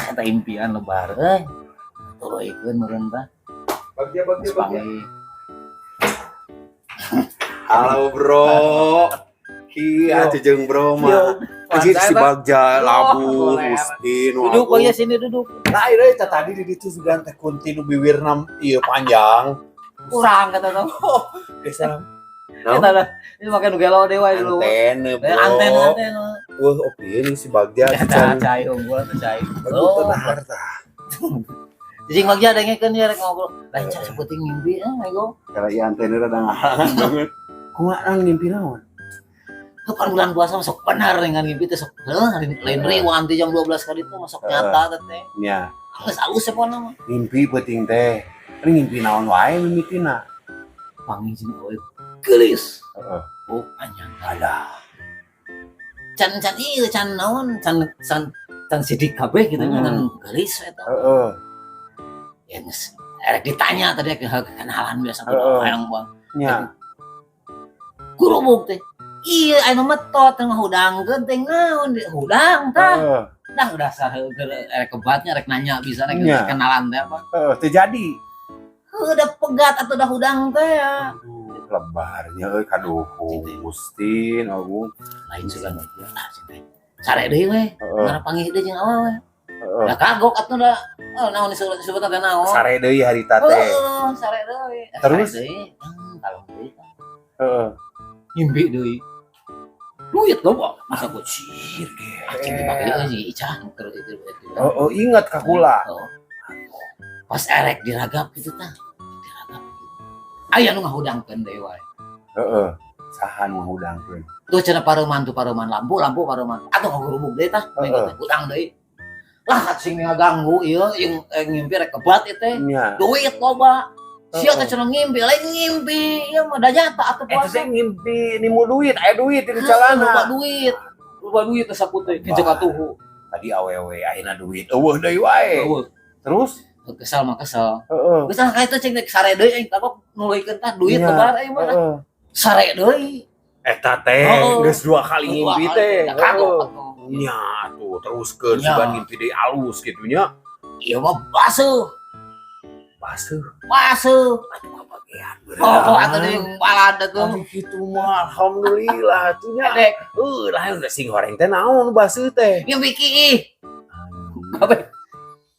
eta impian lebar tuluikeun meureun tah. Bagja. Halo bro. Kia jeung bro mah. Anjir si Bagja labu Ustin. Duduk bae sini duduk. Nah, ieu tadi di ditu sugan teh kunti nu bibirna ieu panjang. Kurang kata tuh. Geus Eta lah. Ini make nu gelo dewa dulu. antena bro. Antena. Wah, oke ini si Bagja Cai unggul tuh cai. Oh, harta. Jing Bagja dengekeun ya rek ngobrol. Lain cara sebuting mimpi ego. Karena ieu antena rada ngahalangan banget. Kumaha ngimpi naon? Kan bulan puasa masuk benar dengan ngimpi teh sok lain riwan teh jam 12 kali itu masuk nyata teh. Nya, Geus alus sepona mah. mimpi penting teh. Ini ngimpi naon wae mimitina. Pangijin euy geulis. Heeh. Oh panjang. Ada. Can ieu can naon can sidik kabeh gitu kan geulis eta. Heeh. Ya geus erek ditanya tadi kenalan biasa tuh hayang bang. Nya. Gurubuk teh. Iya anu metot teh ngahudangkeun teh naon hudang tah. Heeh. Dah udah erek kebatnya erek nanya bisa rek Nya. kenalan teh apa. Heeh, teu jadi. Udah pegat atau udah hudang teh ya. Aduh, lebarnya euy kaduh Ustin, Agung. Lain sugan ah cinta. Sare deui we. Ngara panggih deui jeung awewe. Heeh. Da kagok atuh da naon disebutna teh naon. Sare deui harita teh. Heeh, sare deui. Terus? Kalau deui. Heeh. Ngimpi deui. Duit loba masa kucir ge. Cing dipake deui si Icah keur itu. Oh, ingat ka kula. Pas erek diragap gitu tah. Diragap. Aya nu ngahudangkeun deui wae. Heeh. Saha nu ngahudangkeun? Tuh cenah paruman lampu paruman. Atuh ngagurubuk deui tah. Hudang deui. Lah sing ngaganggu ieu yang ngimpi rek kebat ieu teh. Nya. Duit loba. Sia teh cenah ngimpi, lain ngimpi. Ieu mah da nyata atuh Eta puasa. teh ngimpi nimu duit, aya duit di Lupa calana. duit. Lupa duit teh sapu teh kecek atuh. Tadi awewe ayeuna duit eueuh deui wae. Terus? Kesal mah kesal. Heeh. Geus ka eta cing sare deui aing takok nuluykeun tah duit lebar aing mah. Heeh. Sare deui. Eta teh geus 2 kali ngimpi teh. Kagok. Nya tuh teruskeun Nya. sugan ngimpi deui alus kitu nya. Ieu mah basuh. Basuh. Aduh Bagian Oh, atuh deui balad tuh. Ari kitu mah alhamdulillah tuh nya. Dek, Lah udah sing goreng teh naon basuh teh? ngimpi kieu. Kabeh.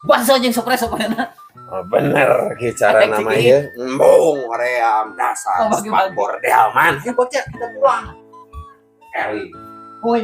Basuh jeung spres pokona. Oh, bener ki cara Efek nama ciki. ieu. Embung hoream dasar Oh, bagi-bagi. bordel man. Ayo bocah kita pulang. Eli. Woi.